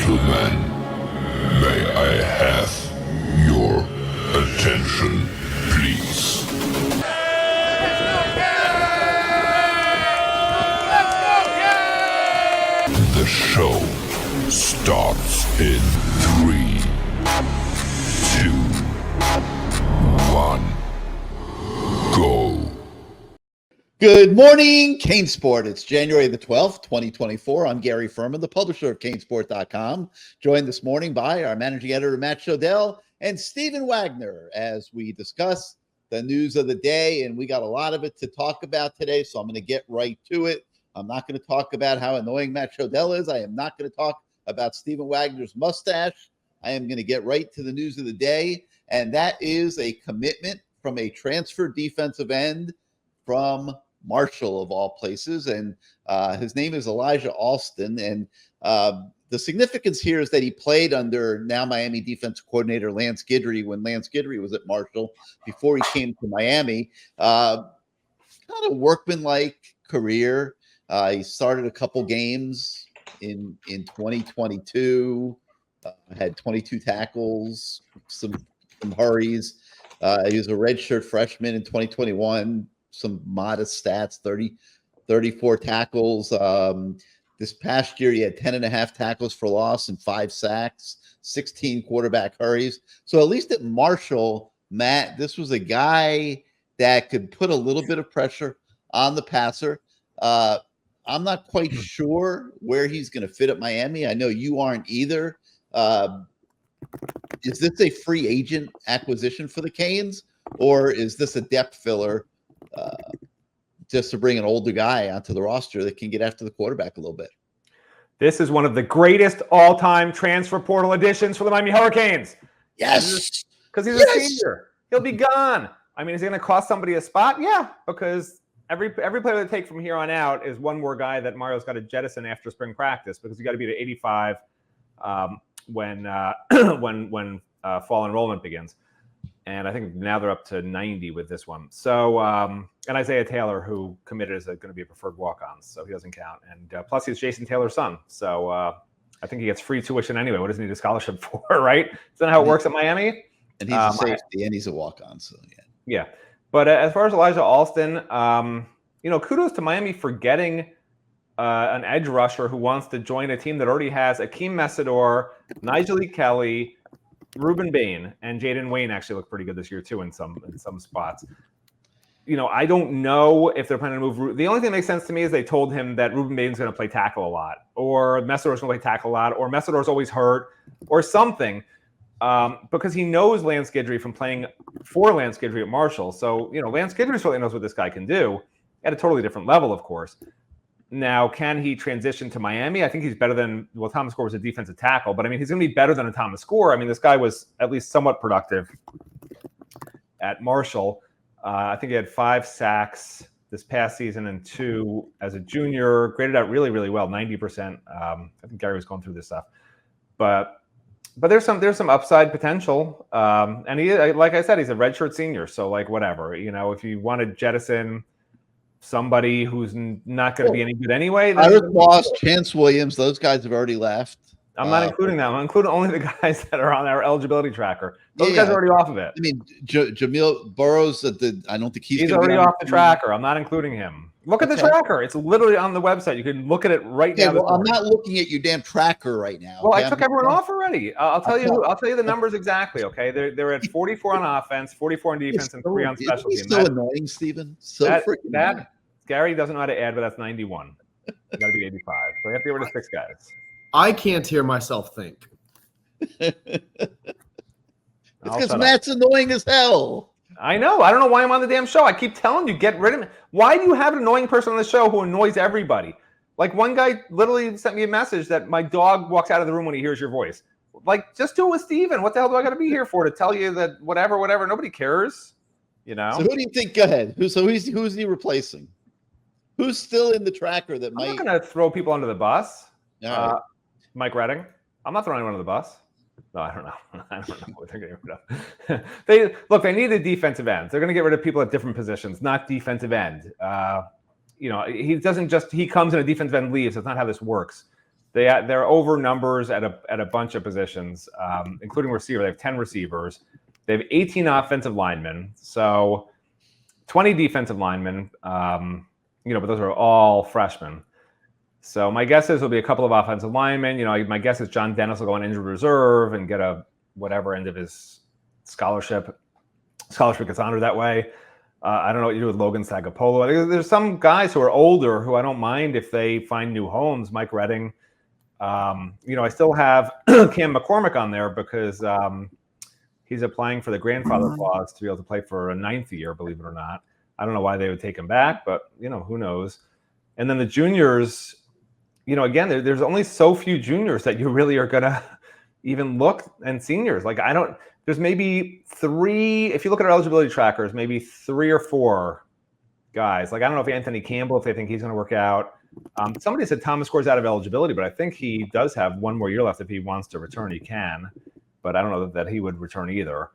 gentlemen, may I have your attention, please? The show starts in 3, 2, 1, go. Good morning, CaneSport. It's January the 12th, 2024. I'm Gary Ferman, the publisher of CaneSport.com, joined this morning by our managing editor, Matt Shodell, and Stephen Wagner, as we discuss the news of the day. And we got a lot of it to talk about today, so I'm going to get right to it. I'm not going to talk about how annoying Matt Shodell is. I am not going to talk about Stephen Wagner's mustache. I am going to get right to the news of the day, and that is a commitment from a transfer defensive end from Marshall, of all places, and his name is Elijah Alston. And the significance here is that he played under now Miami defense coordinator Lance Guidry when Lance Guidry was at Marshall before he came to Miami. Kind of workmanlike career. He started a couple games in 2022. Had 22 tackles, some hurries. He was a redshirt freshman in 2021. Some modest stats, 34 tackles. This past year, he had 10.5 tackles for loss and 5 sacks, 16 quarterback hurries. So at least at Marshall, Matt, this was a guy that could put a little bit of pressure on the passer. I'm not quite sure where he's going to fit at Miami. I know you aren't either. Is this a free agent acquisition for the Canes, or is this a depth filler just to bring an older guy onto the roster that can get after the quarterback a little bit? This is one of the greatest all-time transfer portal additions for the Miami Hurricanes. Yes, because he's a senior. He'll be gone. I mean, is he going to cost somebody a spot? Yeah, because every player they take from here on out is one more guy that Mario's got to jettison after spring practice, because you got to be to 85 when fall enrollment begins. And I think now they're up to 90 with this one. So, and Isaiah Taylor, who committed, is going to be a preferred walk-on, so he doesn't count. And plus, he's Jason Taylor's son. So I think he gets free tuition anyway. What does he need a scholarship for, right? Isn't that how it works at Miami? And he's a safety, and he's a walk-on, so yeah. Yeah. But as far as Elijah Alston, kudos to Miami for getting an edge rusher who wants to join a team that already has Akeem Messidor, Nigel E. Kelly, Ruben Bain, and Jaden Wayne actually look pretty good this year too in some spots. I don't know if they're planning to move. The only thing that makes sense to me is they told him that Ruben Bain's going to play tackle a lot, or Messidor's going to play tackle a lot, or Messidor's always hurt, or something, because he knows Lance Guidry from playing for Lance Guidry at Marshall. So Lance Guidry certainly knows what this guy can do at a totally different level, of course. Now, can he transition to Miami? I think he's better than, Thomas Gore was a defensive tackle, but I mean, he's going to be better than a Thomas Gore. I mean, this guy was at least somewhat productive at Marshall. I think he had 5 sacks this past season and 2 as a junior, graded out really, really well, 90%. I think Gary was going through this stuff, but there's some upside potential. And he, like I said, he's a redshirt senior. So whatever, if you want to jettison somebody who's not going to be any good anyway. Irish Moss, Chance Williams, those guys have already left. I'm not including them. I'm including only the guys that are on our eligibility tracker. Those guys are already off of it. I mean, Jamil Burrows, I don't think he's already off the tracker. I'm not including him. Look at the tracker. It's literally on the website. You can look at it right now. Well, I'm not looking at your damn tracker right now. Well, I took everyone off already. I'll tell you the numbers exactly. Okay, they're at 44 on offense, 44 on defense, and 3 on special teams. So annoying, Stephen. So freaking annoying. Gary doesn't know how to add, but that's 91. You got to be 85. So you have to get rid of 6 guys. I can't hear myself think. It's because Matt's annoying as hell. I know. I don't know why I'm on the damn show. I keep telling you, get rid of me. Why do you have an annoying person on the show who annoys everybody? Like, one guy literally sent me a message that my dog walks out of the room when he hears your voice. Just do it with Steven. What the hell do I got to be here for? To tell you that whatever. Nobody cares. So who do you think? Go ahead. Who's he replacing? Who's still in the tracker that might? I'm not going to throw people under the bus. Mike Redding. I'm not throwing anyone under the bus. No, I don't know. I don't know what they're getting rid of. They need a defensive end. They're going to get rid of people at different positions, not defensive end. He comes in a defensive end, leaves. That's not how this works. they're over numbers at a bunch of positions, including receiver. They have 10 receivers. They have 18 offensive linemen, so 20 defensive linemen. But those are all freshmen. So my guess is there'll be a couple of offensive linemen. My guess is John Dennis will go on injured reserve and get a whatever end of his scholarship gets honored that way. I don't know what you do with Logan Sagapolo. There's some guys who are older who I don't mind if they find new homes. Mike Redding. I still have Cam McCormick on there because he's applying for the grandfather clause to be able to play for a 9th year, believe it or not. I don't know why they would take him back, but, who knows. And then the juniors, again, there's only so few juniors that you really are going to even look, and seniors. There's maybe 3, if you look at our eligibility trackers, maybe 3 or 4 guys. I don't know if Anthony Campbell, if they think he's going to work out. Somebody said Thomas Gore's out of eligibility, but I think he does have 1 more year left. If he wants to return, he can. But I don't know that he would return either.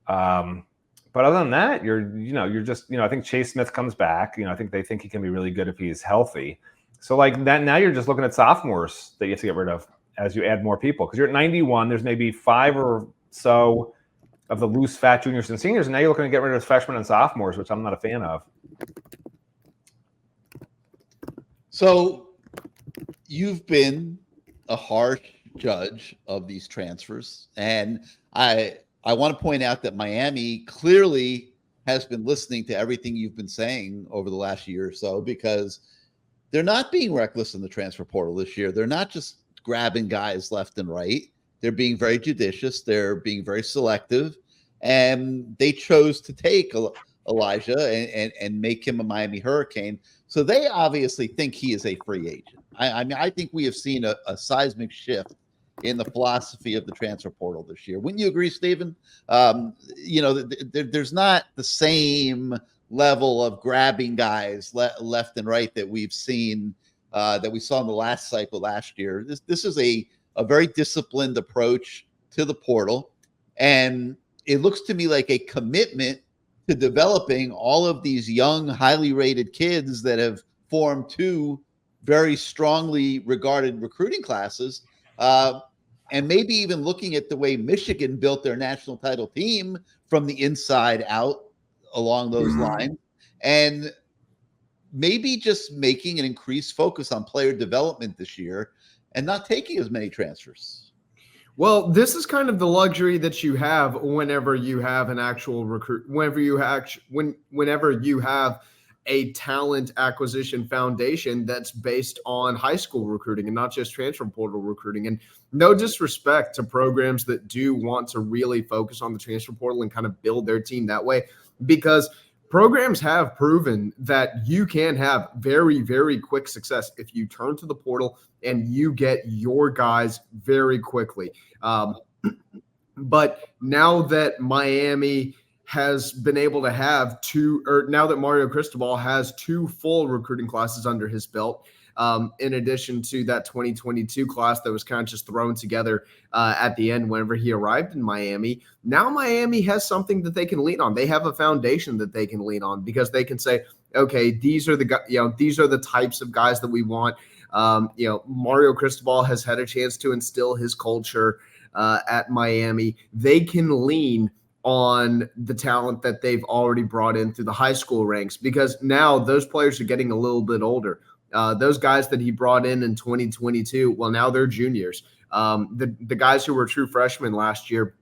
But other than that, you're just, I think Chase Smith comes back. I think they think he can be really good if he's healthy. So that now you're just looking at sophomores that you have to get rid of as you add more people. Because you're at 91, there's maybe 5 or so of the loose, fat juniors and seniors, and now you're looking to get rid of freshmen and sophomores, which I'm not a fan of. So you've been a harsh judge of these transfers, and I want to point out that Miami clearly has been listening to everything you've been saying over the last year or so, because they're not being reckless in the transfer portal this year. They're not just grabbing guys left and right. They're being very judicious. They're being very selective, and they chose to take Elijah and make him a Miami Hurricane. So they obviously think he is a free agent. I think we have seen a seismic shift in the philosophy of the transfer portal this year. Wouldn't you agree, Stephen? There's not the same level of grabbing guys left and right that we've seen, that we saw in the last cycle last year. This is a very disciplined approach to the portal, and it looks to me like a commitment to developing all of these young, highly rated kids that have formed 2 very strongly regarded recruiting classes, and maybe even looking at the way Michigan built their national title team from the inside out along those lines, and maybe just making an increased focus on player development this year and not taking as many transfers. Well, this is kind of the luxury that you have whenever you have an actual recruit, whenever you have a talent acquisition foundation that's based on high school recruiting and not just transfer portal recruiting. And no disrespect to programs that do want to really focus on the transfer portal and kind of build their team that way, because programs have proven that you can have very, very quick success if you turn to the portal and you get your guys very quickly. But now that Miami has been able to have now that Mario Cristobal has 2 full recruiting classes under his belt, in addition to that 2022 class that was kind of just thrown together at the end whenever he arrived in Miami. Now Miami has something that they can lean on. They have a foundation that they can lean on, because they can say, okay, these are the types of guys that we want. Mario Cristobal has had a chance to instill his culture at Miami. They can lean on the talent that they've already brought in through the high school ranks, because now those players are getting a little bit older. Those guys that he brought in 2022, well, now they're juniors. The guys who were true freshmen last year,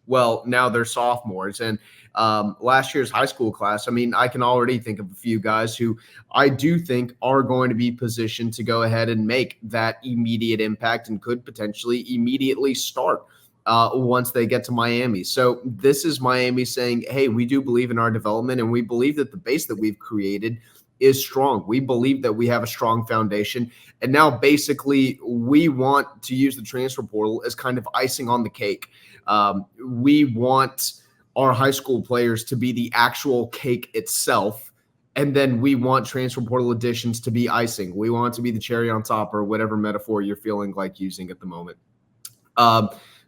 well, now they're sophomores. And last year's high school class, I can already think of a few guys who I do think are going to be positioned to go ahead and make that immediate impact and could potentially immediately start once they get to Miami. So this is Miami saying, hey, we do believe in our development, and we believe that the base that we've created is strong. We believe that we have a strong foundation. And now basically we want to use the transfer portal as kind of icing on the cake. We want our high school players to be the actual cake itself. And then we want transfer portal additions to be icing. We want it to be the cherry on top, or whatever metaphor you're feeling like using at the moment.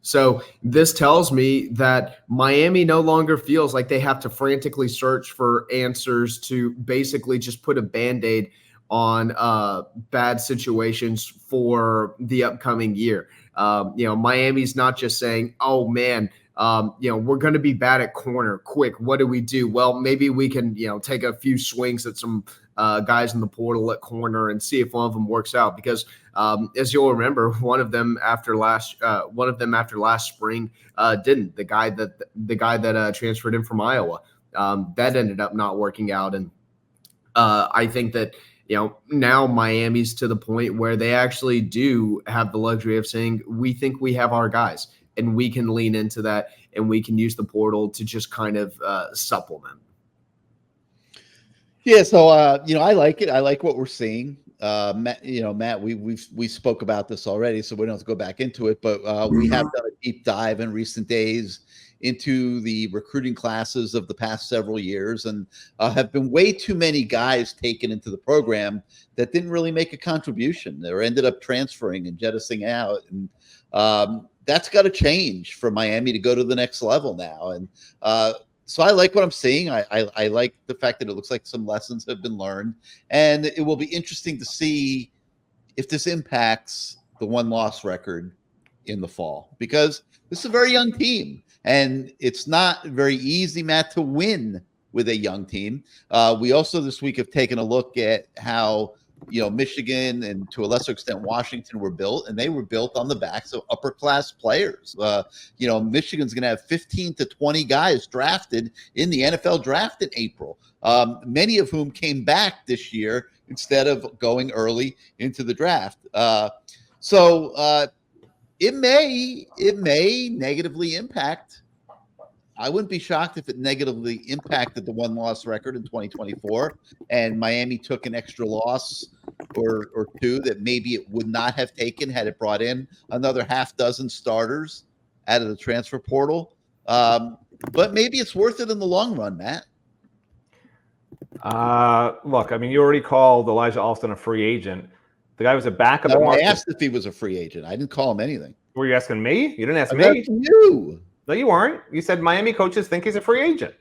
So this tells me that Miami no longer feels like they have to frantically search for answers to basically just put a Band-Aid on bad situations for the upcoming year. Miami's not just saying, oh man, we're going to be bad at corner. Quick, what do we do? Well, maybe we can, take a few swings at some guys in the portal at corner and see if one of them works out. Because as you'll remember, one of them after last spring didn't. The guy that transferred in from Iowa, that ended up not working out. And I think that now Miami's to the point where they actually do have the luxury of saying, we think we have our guys. And we can lean into that, and we can use the portal to just kind of supplement. Yeah, so I like it. I like what we're seeing. Matt, we spoke about this already, so we don't have to go back into it. But we have done a deep dive in recent days into the recruiting classes of the past several years, and have been way too many guys taken into the program that didn't really make a contribution or ended up transferring and jettisoning out. And that's got to change for Miami to go to the next level now. And so I like what I'm seeing. I like the fact that it looks like some lessons have been learned, and it will be interesting to see if this impacts the one-loss record in the fall, because this is a very young team, and it's not very easy, Matt, to win with a young team. We also this week have taken a look at how Michigan and to a lesser extent Washington were built, and they were built on the backs of upper class players. Michigan's going to have 15 to 20 guys drafted in the NFL draft in April, many of whom came back this year instead of going early into the draft. So it may negatively impact. I wouldn't be shocked if it negatively impacted the one-loss record in 2024 and Miami took an extra loss or two that maybe it would not have taken had it brought in another half dozen starters out of the transfer portal. But maybe it's worth it in the long run, Matt. Look, I mean, you already called Elijah Alston a free agent. The guy was a backup. No, I asked if he was a free agent. I didn't call him anything. Were you asking me? You didn't ask I'm me. asking you. No, you weren't. You said Miami coaches think he's a free agent.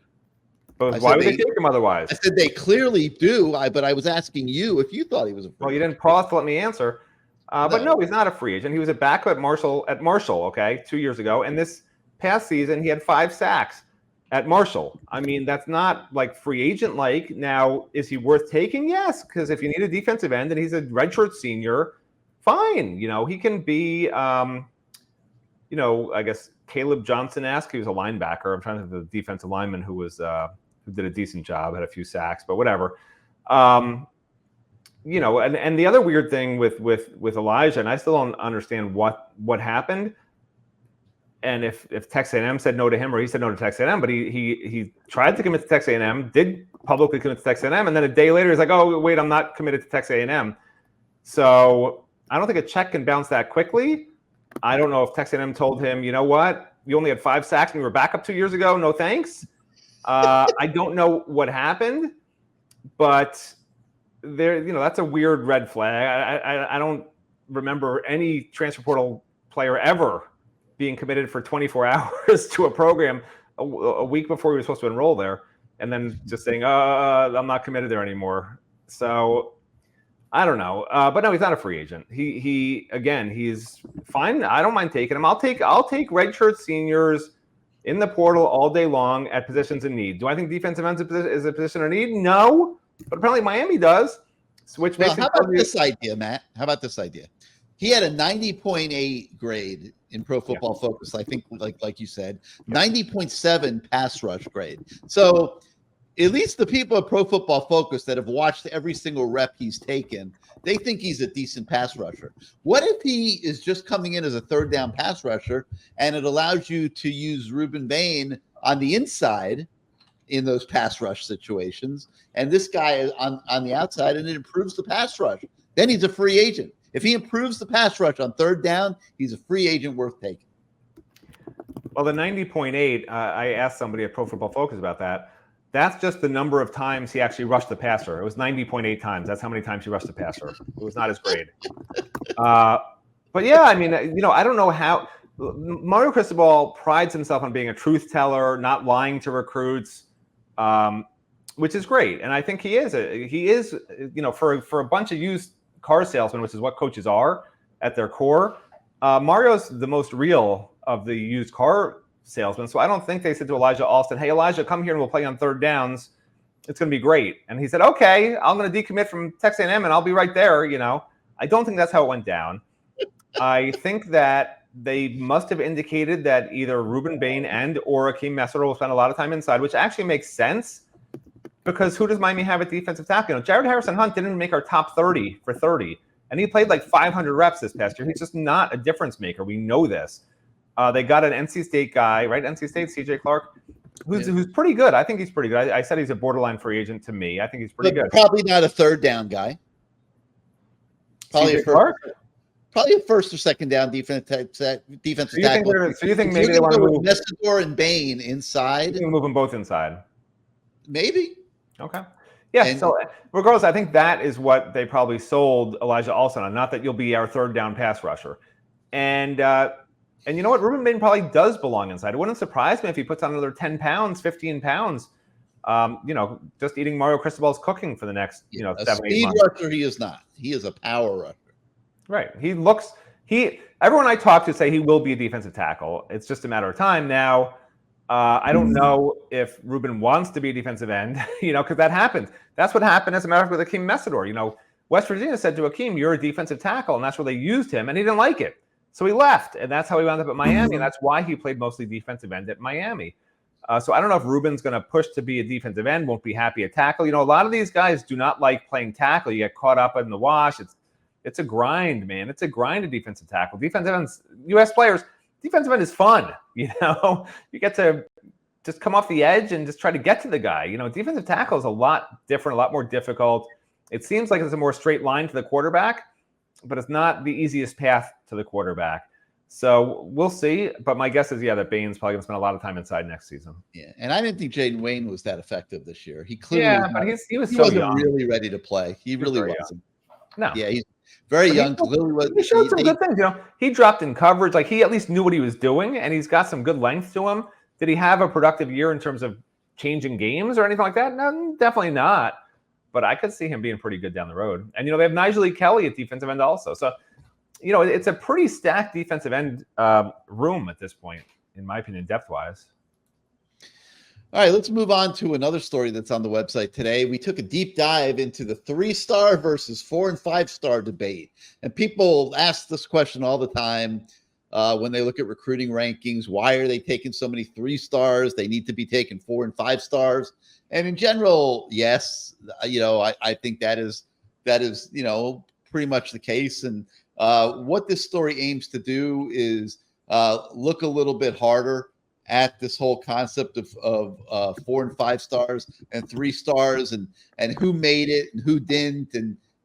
But why would they take him otherwise? I said they clearly do. But I was asking you if you thought he was a free agent. Well, you didn't pause to let me answer. But no, he's not a free agent. He was a backup at Marshall, okay, 2 years ago. And this past season, he had 5 sacks at Marshall. I mean, that's not like free agent-like. Now, is he worth taking? Yes, because if you need a defensive end and he's a redshirt senior, fine. He can be, I guess, Caleb Johnson-esque. He was a linebacker. I'm trying to think of the defensive lineman who did a decent job, had a few sacks, but whatever. And the other weird thing with Elijah, and I still don't understand what happened, and if Texas A&M said no to him or he said no to Texas A&M, but he tried to commit to Texas A&M, did publicly commit to Texas A&M, and then a day later he's like, oh wait, I'm not committed to Texas A&M. So I don't think a check can bounce that quickly. I don't know if Texas A&M told him, you know what, you only had 5 sacks and you were backup 2 years ago. No thanks. I don't know what happened, but that's a weird red flag. I don't remember any transfer portal player ever being committed for 24 hours to a program a week before he was supposed to enroll there, and then just saying, I'm not committed there anymore. So I don't know, but no, he's not a free agent. He's fine. I don't mind taking him. I'll take redshirt seniors in the portal all day long at positions in need. Do I think defensive end is a position of need? No, but apparently Miami does. Which makes how about this idea, Matt? How about this idea? He had a 90.8 grade in Pro Football Focus. I think, like you said, 90.7 pass rush grade. So at least the people at Pro Football Focus that have watched every single rep he's taken, they think he's a decent pass rusher. What if he is just coming in as a third down pass rusher and it allows you to use Reuben Bain on the inside in those pass rush situations, and this guy is on the outside, and it improves the pass rush? Then he's a free agent. If he improves the pass rush on third down, he's a free agent worth taking. Well, the 90.8, I asked somebody at Pro Football Focus about that. That's just the number of times he actually rushed the passer. It was 90.8 times. That's how many times he rushed the passer. It was not his grade. But yeah, I mean, I don't know how Mario Cristobal prides himself on being a truth teller, not lying to recruits. which is great. And I think he is, for a bunch of used car salesmen, which is what coaches are at their core, Mario's the most real of the used car salesmen. So I don't think they said to Elijah Alston, hey, Elijah, come here and we'll play on third downs. It's going to be great. And he said, okay, I'm going to decommit from Texas A&M and I'll be right there. I don't think that's how it went down. I think that they must have indicated that either Ruben Bain and or Akeem Messer will spend a lot of time inside, which actually makes sense because who does Miami have at defensive tackle? Jared Harrison-Hunt didn't make our top 30 for 30, and he played like 500 reps this past year. He's just not a difference maker. We know this. They got an NC State guy, right? NC State, CJ Clark, who's pretty good. I think he's pretty good. I said he's a borderline free agent to me. I think he's pretty good. Probably not a third down guy. Probably a first or second down defensive tackle. So you think maybe they want to move Messidor and Bain inside? You move them both inside. Maybe. Okay. Yeah. So regardless, I think that is what they probably sold Elijah Alston on. Not that you'll be our third down pass rusher. And you know what? Ruben Bain probably does belong inside. It wouldn't surprise me if he puts on another 10 pounds, 15 pounds. Just eating Mario Cristobal's cooking for the next, 7-8 months. A speed rusher, he is not. He is a power rusher. Right. Everyone I talk to say he will be a defensive tackle. It's just a matter of time. Now, I don't know if Ruben wants to be a defensive end, because that happens. That's what happened, as a matter of fact, with Akeem Messidor. West Virginia said to Akeem, you're a defensive tackle, and that's where they used him, and he didn't like it. So he left, and that's how he wound up at Miami, and that's why he played mostly defensive end at Miami. So I don't know if Ruben's going to push to be a defensive end, won't be happy at tackle. A lot of these guys do not like playing tackle. You get caught up in the wash. It's a grind, man. It's a grind of defensive tackle. Defensive ends, U.S. players, defensive end is fun. You get to just come off the edge and just try to get to the guy. Defensive tackle is a lot different, a lot more difficult. It seems like it's a more straight line to the quarterback, but it's not the easiest path to the quarterback. So we'll see. But my guess is, that Bain's probably going to spend a lot of time inside next season. Yeah, and I didn't think Jaden Wayne was that effective this year. He clearly he wasn't really ready to play. He really wasn't. No. Yeah, he's very young. He showed some good things. He dropped in coverage. Like, he at least knew what he was doing, and he's got some good length to him. Did he have a productive year in terms of changing games or anything like that? No, definitely not. But I could see him being pretty good down the road. And, they have Nigel Kelly at defensive end also. So, it's a pretty stacked defensive end room at this point, in my opinion, depth-wise. All right, let's move on to another story that's on the website today. We took a deep dive into the 3-star versus 4- and 5-star debate. And people ask this question all the time when they look at recruiting rankings. Why are they taking so many 3 stars? They need to be taking 4 and 5 stars. And in general, yes, I think that is pretty much the case. And what this story aims to do is look a little bit harder at this whole concept of 4 and 5 stars and 3 stars and who made it and who didn't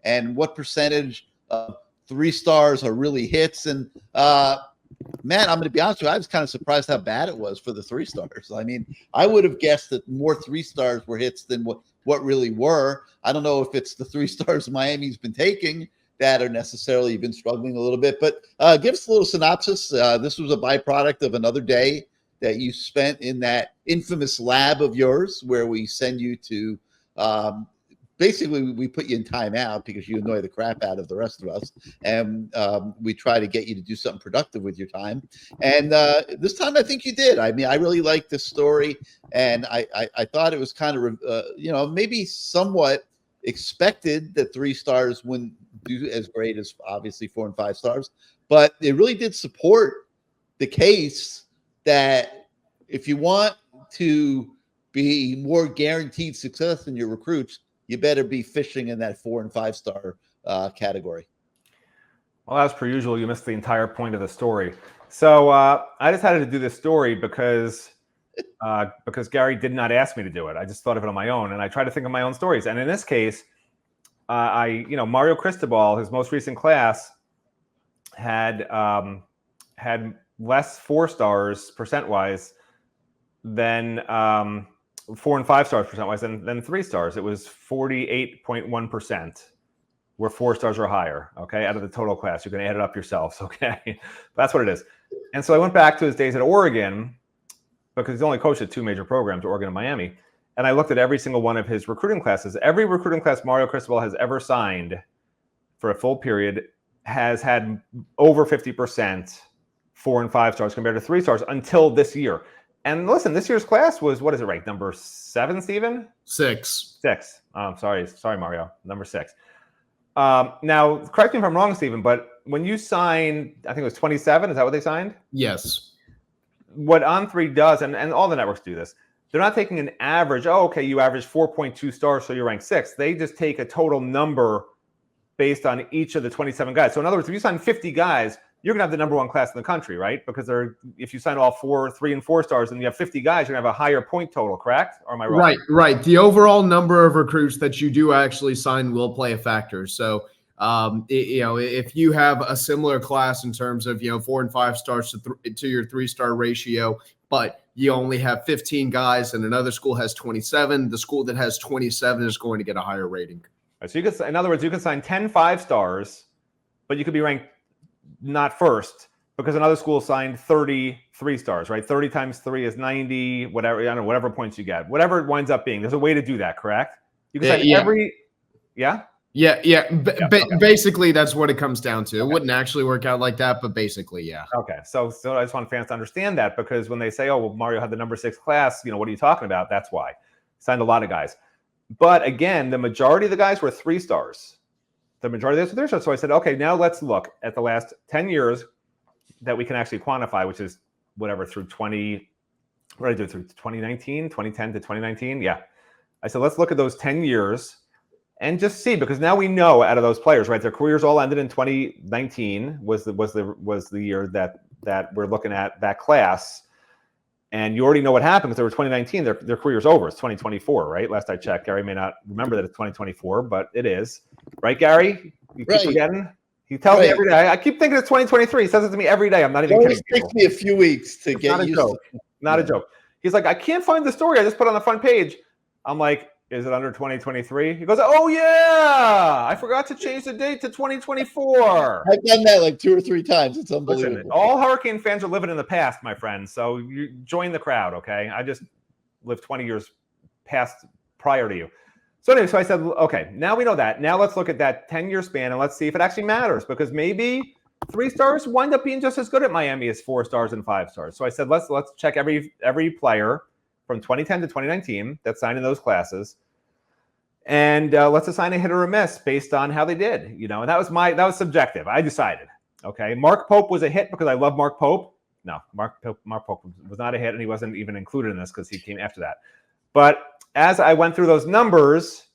and what percentage of 3 stars are really hits. And man, I'm going to be honest with you, I was kind of surprised how bad it was for the 3 stars. I mean, I would have guessed that more 3 stars were hits than what really were. I don't know if it's the 3 stars Miami's been taking that are necessarily been struggling a little bit, but give us a little synopsis. This was a byproduct of another day that you spent in that infamous lab of yours where we send you to basically we put you in timeout because you annoy the crap out of the rest of us. And we try to get you to do something productive with your time. And this time I think you did. I mean, I really liked this story. And I thought it was kind of, maybe somewhat expected that 3 stars wouldn't do as great as obviously 4 and 5 stars. But it really did support the case that if you want to be more guaranteed success in your recruits, you better be fishing in that 4 and 5 star category. Well, as per usual, you missed the entire point of the story. So I decided to do this story because Gary did not ask me to do it. I just thought of it on my own, and I tried to think of my own stories. And in this case, Mario Cristobal, his most recent class, had less 4 stars percent-wise than 4 and 5 stars percent-wise than 3 stars. It was 48.1% where 4 stars or higher, okay, out of the total class. You can add it up yourselves, okay? That's what it is. And so I went back to his days at Oregon because he's only coached at 2 major programs, Oregon and Miami. and I looked at every single one of his recruiting classes. Every recruiting class Mario Cristobal has ever signed for a full period has had over 50% 4 and 5 stars compared to 3 stars until this year. And listen, this year's class was, what is it ranked? Number 7, Steven? 6. 6. Sorry, Mario. Number 6. Now, correct me if I'm wrong, Steven, but when you sign, I think it was 27, is that what they signed? Yes. What On3 does, and all the networks do this, they're not taking an average, oh, okay, you average 4.2 stars, so you're ranked 6th. They just take a total number based on each of the 27 guys. So in other words, if you sign 50 guys, you're going to have the number 1 class in the country, right? Because if you sign all 4, 3, and 4 stars and you have 50 guys, you're going to have a higher point total, correct? Or am I wrong? Right. The overall number of recruits that you do actually sign will play a factor. So, if you have a similar class in terms of, 4 and 5 stars to your 3-star ratio, but you only have 15 guys and another school has 27, the school that has 27 is going to get a higher rating. So in other words, you can sign 10 5 stars, but you could be ranked not first because another school signed 30 3 stars, right? 30 times 3 is 90, whatever, I don't know, whatever points you get, whatever it winds up being. There's a way to do that, correct? You can sign every, yeah? Yeah. Basically, that's what it comes down to. It wouldn't actually work out like that, but basically, yeah. Okay. So I just want fans to understand that because when they say, oh, well, Mario had the number 6 class, what are you talking about? That's why. Signed a lot of guys. But again, the majority of the guys were 3 stars. The majority of those were 3 stars. So I said, okay, now let's look at the last 10 years that we can actually quantify, which is whatever through 2019, 2010 to 2019. Yeah. I said, let's look at those 10 years and just see, because now we know out of those players, right? Their careers all ended in 2019 was the year that we're looking at that class. And you already know what happened because they were 2019. Their career's over. It's 2024, right? Last I checked. Gary may not remember that it's 2024, but it is. Right, Gary? You keep forgetting? He tells me every day. I keep thinking it's 2023. He says it to me every day. I'm not even kidding. It takes me a few weeks to get used to it. Not a joke. He's like, I can't find the story I just put on the front page. I'm like, is it under 2023? He goes, oh, yeah. I forgot to change the date to 2024. I've done that like 2 or 3 times. It's unbelievable. Listen, all Hurricane fans are living in the past, my friend. So you join the crowd, okay? I just lived 20 years prior to you. So anyway, so I said, okay, now we know that. Now let's look at that 10-year span and let's see if it actually matters, because maybe 3 stars wind up being just as good at Miami as 4 stars and 5 stars. So I said, let's check every player from 2010 to 2019 that signed in those classes, and let's assign a hit or a miss based on how they did. And that was subjective. I decided. Okay, Mark Pope was a hit because I love Mark Pope. No, Mark Pope was not a hit, and he wasn't even included in this because he came after that. But as I went through those numbers,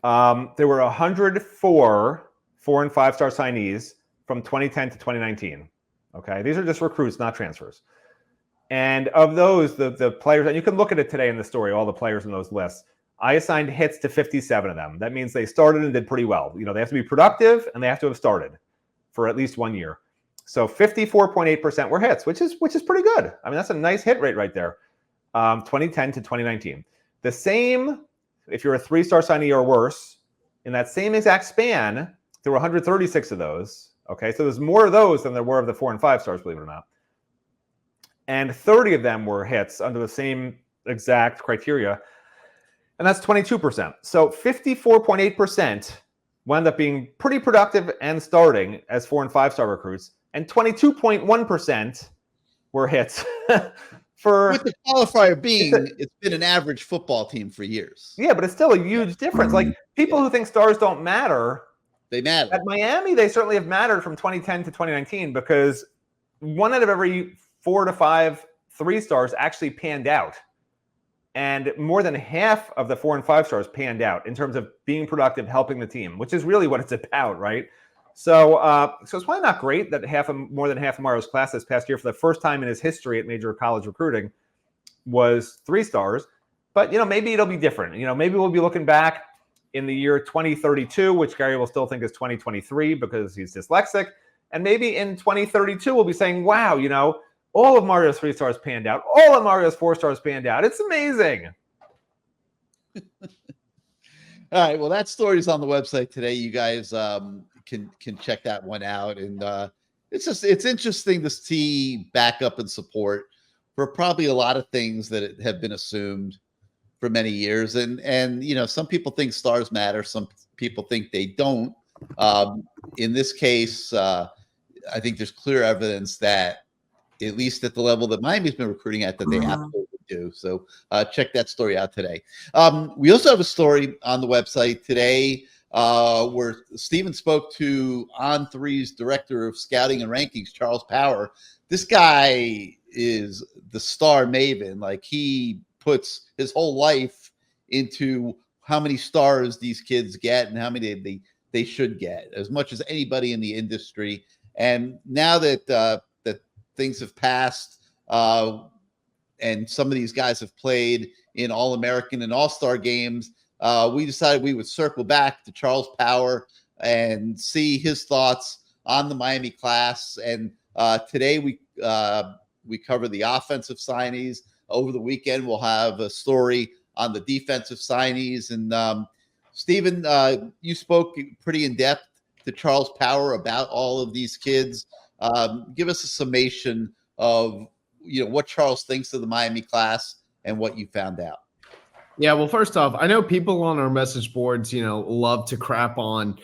there were 104 4 and 5 star signees from 2010 to 2019. Okay, these are just recruits, not transfers. And of those, the players, and you can look at it today in the story, all the players in those lists, I assigned hits to 57 of them. That means they started and did pretty well. They have to be productive and they have to have started for at least 1 year. So 54.8% were hits, which is pretty good. I mean, that's a nice hit rate right there. 2010 to 2019. The same, if you're a 3-star signee or worse, in that same exact span, there were 136 of those. Okay, so there's more of those than there were of the 4 and 5 stars, believe it or not. And 30 of them were hits under the same exact criteria. And that's 22%. So 54.8% wound up being pretty productive and starting as 4 and 5 star recruits. And 22.1% were hits. With the qualifier being, it's been an average football team for years. Yeah, but it's still a huge difference. Like, people who think stars don't matter, they matter. At Miami, they certainly have mattered from 2010 to 2019 because 1 out of every 4 to 5 3 stars actually panned out. And more than half of the 4 and 5 stars panned out in terms of being productive, helping the team, which is really what it's about, right? So it's probably not great that more than half of Mario's class this past year, for the first time in his history at major college recruiting, was 3 stars. But, maybe it'll be different. Maybe we'll be looking back in the year 2032, which Gary will still think is 2023 because he's dyslexic. And maybe in 2032, we'll be saying, wow, all of Mario's 3 stars panned out. All of Mario's 4 stars panned out. It's amazing. All right. Well, that story is on the website today. You guys can check that one out. And it's interesting to see backup and support for probably a lot of things that have been assumed for many years, and some people think stars matter, some people think they don't. In this case, I think there's clear evidence that, at least at the level that Miami's been recruiting at, that they absolutely do. So check that story out today. We also have a story on the website today where Stephen spoke to On3's director of scouting and rankings, Charles Power. This guy is the star maven. Like, he puts his whole life into how many stars these kids get and how many they should get, as much as anybody in the industry. And now that that things have passed, and some of these guys have played in All-American and All-Star games, we decided we would circle back to Charles Power and see his thoughts on the Miami class. And today we cover the offensive signees. Over the weekend, we'll have a story on the defensive signees. And Stephen, you spoke pretty in depth to Charles Power about all of these kids. Give us a summation of what Charles thinks of the Miami class and what you found out. Yeah, well, first off, I know people on our message boards, love to crap on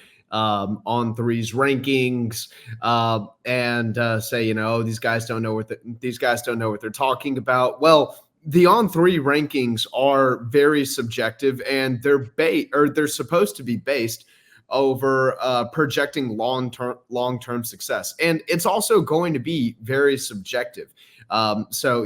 three's rankings and say, these guys don't know what they're talking about. Well, the On Three rankings are very subjective, and they're supposed to be based over projecting long-term success, and it's also going to be very subjective. So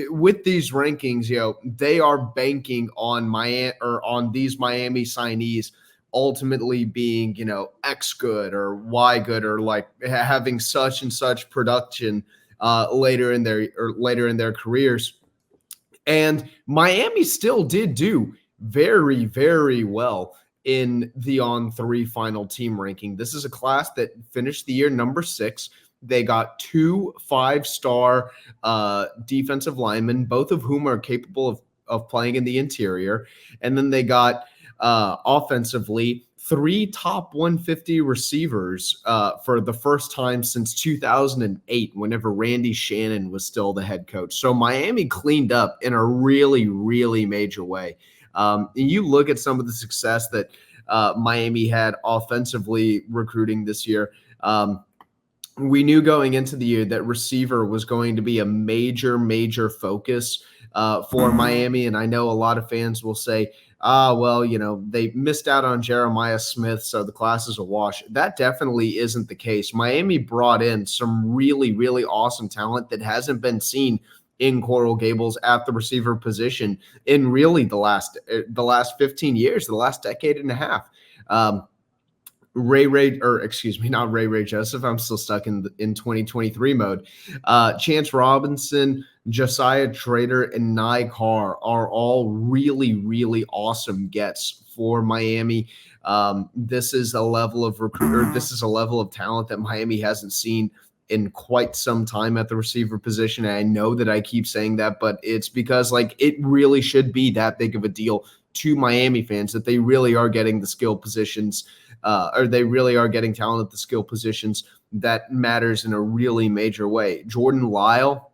with these rankings, they are banking on these Miami signees ultimately being X good or Y good, or like having such and such production later in their careers. And Miami still did do very, very well in the On Three final team ranking. This is a class that finished the year number 6. They got 2 5-star defensive linemen, both of whom are capable of playing in the interior. And then they got offensively 3 top 150 receivers for the first time since 2008, whenever Randy Shannon was still the head coach. So Miami cleaned up in a really, really major way. You look at some of the success that Miami had offensively recruiting this year. We knew going into the year that receiver was going to be a major, major focus for Miami. And I know a lot of fans will say, they missed out on Jeremiah Smith, so the class is a wash. That definitely isn't the case. Miami brought in some really, really awesome talent that hasn't been seen in Coral Gables at the receiver position in really the last 15 years, the last decade and a half. Not Ray Joseph. I'm still stuck in 2023 mode. Chance Robinson, Josiah Trader, and Nye Carr are all really, really awesome gets for Miami. This is a level of This is a level of talent that Miami hasn't seen in quite some time at the receiver position. And I know that I keep saying that, but it's because it really should be that big of a deal to Miami fans that they really are getting the skill positions, or they really are getting talent at the skill positions that matters in a really major way. Jordan Lyle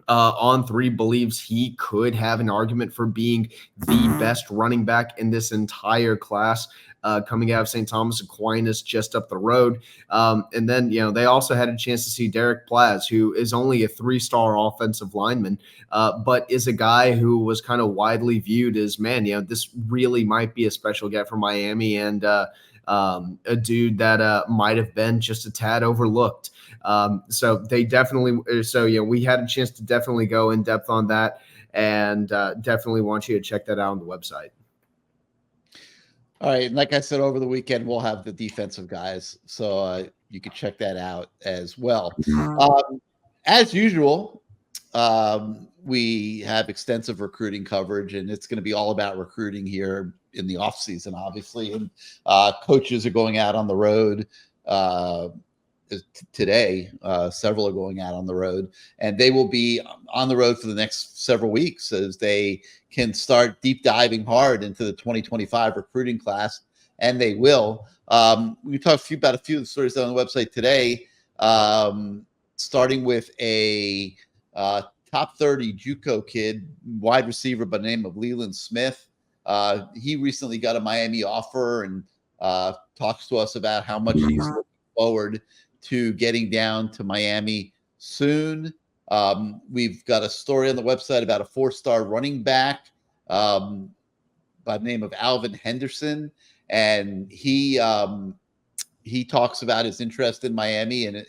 On Three believes he could have an argument for being the best running back in this entire class, coming out of St. Thomas Aquinas just up the road. And then, they also had a chance to see Derek Plaz, who is only a 3-star offensive lineman, but is a guy who was kind of widely viewed as, this really might be a special get for Miami, and a dude that might have been just a tad overlooked. So we had a chance to definitely go in depth on that, and definitely want you to check that out on the website. All right. And like I said, over the weekend, we'll have the defensive guys. So you can check that out as well. As usual, we have extensive recruiting coverage, and it's going to be all about recruiting here in the off season, obviously. And coaches are going out on the road today. Several are going out on the road, and they will be on the road for the next several weeks as they can start deep diving hard into the 2025 recruiting class, and they will. We talked about a few of the stories on the website today, starting with a top 30 JUCO kid, wide receiver by the name of Leland Smith. He recently got a Miami offer and talks to us about how much he's looking forward to getting down to Miami soon. We've got a story on the website about a 4-star running back by the name of Alvin Henderson, and he talks about his interest in Miami and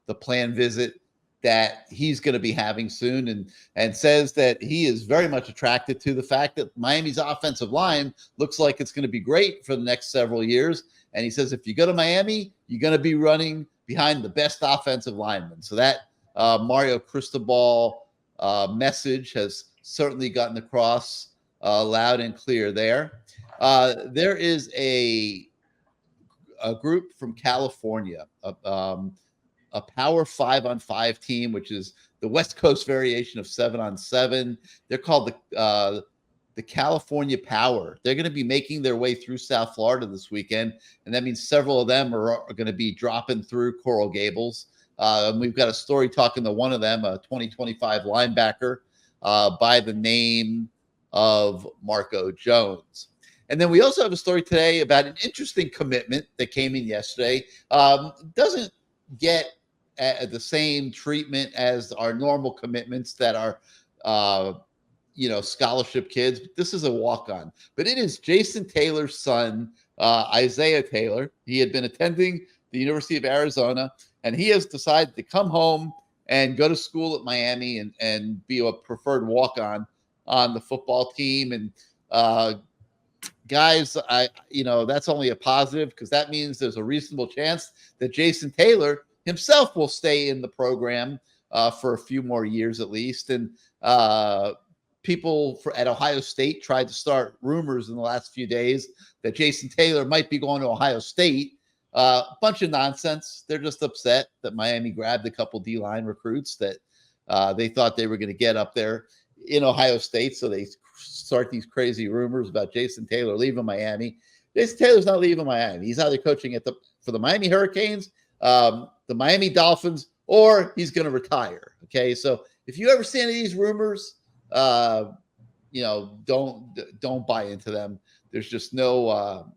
the planned visit that he's going to be having soon, and says that he is very much attracted to the fact that Miami's offensive line looks like it's going to be great for the next several years. And he says, if you go to Miami, you're going to be running behind the best offensive linemen. So that Mario Cristobal message has certainly gotten across loud and clear there. There is a group from California, a power 5-on-5 team, which is the West Coast variation of 7-on-7. They're called the California Power. They're going to be making their way through South Florida this weekend, and that means several of them are going to be dropping through Coral Gables. And we've got a story talking to one of them, a 2025 linebacker by the name of Marco Jones. And then we also have a story today about an interesting commitment that came in yesterday. Doesn't get the same treatment as our normal commitments that are, scholarship kids. But this is a walk-on. But it is Jason Taylor's son, Isaiah Taylor. He had been attending the University of Arizona, and he has decided to come home and go to school at Miami and be a preferred walk-on on the football team. And guys, that's only a positive, because that means there's a reasonable chance that Jason Taylor himself will stay in the program for a few more years at least. And people at Ohio State tried to start rumors in the last few days that Jason Taylor might be going to Ohio State. Bunch of nonsense. They're just upset that Miami grabbed a couple D-line recruits that they thought they were going to get up there in Ohio State. So they start these crazy rumors about Jason Taylor leaving Miami. Jason Taylor's not leaving Miami. He's either coaching for the Miami Hurricanes, the Miami Dolphins, or he's going to retire. Okay, so if you ever see any of these rumors, don't buy into them. There's just no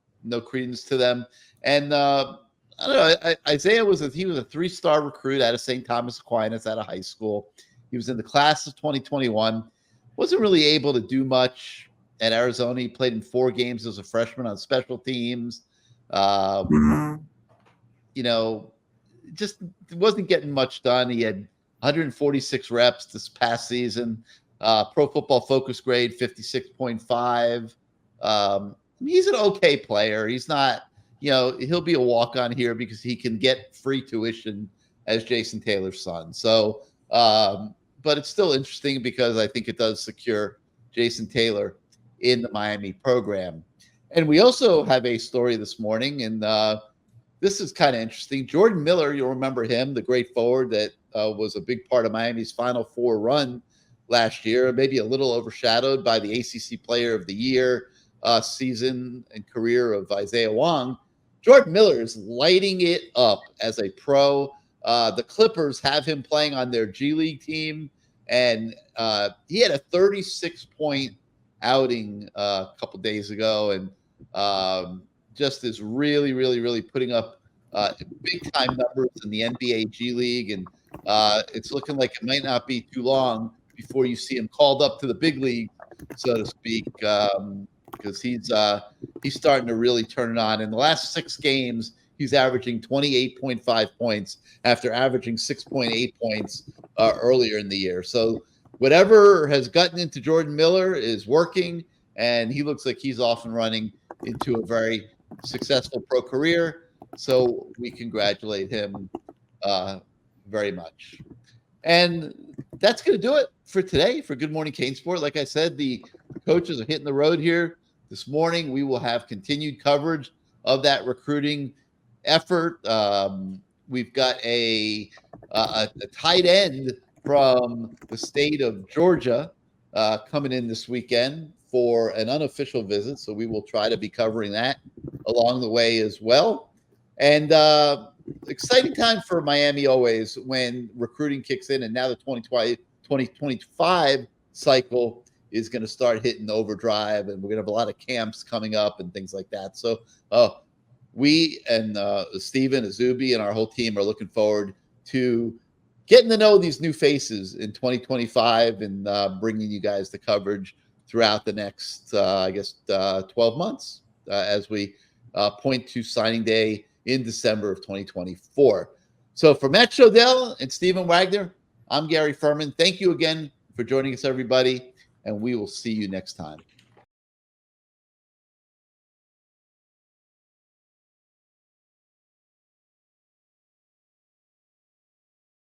credence to them. And I don't know. Isaiah was a 3-star recruit out of St. Thomas Aquinas out of high school. He was in the class of 2021. Wasn't really able to do much at Arizona. He played in 4 games as a freshman on special teams. Just wasn't getting much done. He had 146 reps this past season. Pro Football Focus grade 56.5. He's an okay player. He's not, he'll be a walk-on here because he can get free tuition as Jason Taylor's son. So, but it's still interesting because I think it does secure Jason Taylor in the Miami program. And we also have a story this morning, and this is kind of interesting. Jordan Miller, you'll remember him, the great forward that was a big part of Miami's Final Four run last year, maybe a little overshadowed by the ACC Player of the Year season and career of Isaiah Wong. Jordan Miller is lighting it up as a pro. The Clippers have him playing on their G League team, and he had a 36-point outing a couple days ago, and just is really, really, really putting up big-time numbers in the NBA G League, and it's looking like it might not be too long before you see him called up to the big league, so to speak, because he's starting to really turn it on. In the last 6 games, he's averaging 28.5 points after averaging 6.8 points earlier in the year. So whatever has gotten into Jordan Miller is working, and he looks like he's off and running into a very successful pro career. So we congratulate him very much. And that's going to do it for today for Good Morning CaneSport. Like I said, the coaches are hitting the road here this morning. We will have continued coverage of that recruiting effort. We've got a tight end from the state of Georgia coming in this weekend for an unofficial visit. So we will try to be covering that along the way as well. And exciting time for Miami always when recruiting kicks in. And now the 2025 cycle is going to start hitting overdrive, and we're going to have a lot of camps coming up and things like that. So we and Steven, Azubi, and our whole team are looking forward to getting to know these new faces in 2025 and bringing you guys the coverage throughout the next, 12 months as we point to signing day in December of 2024. So for Matt Shodell and Stephen Wagner, I'm Gary Ferman. Thank you again for joining us, everybody, and we will see you next time.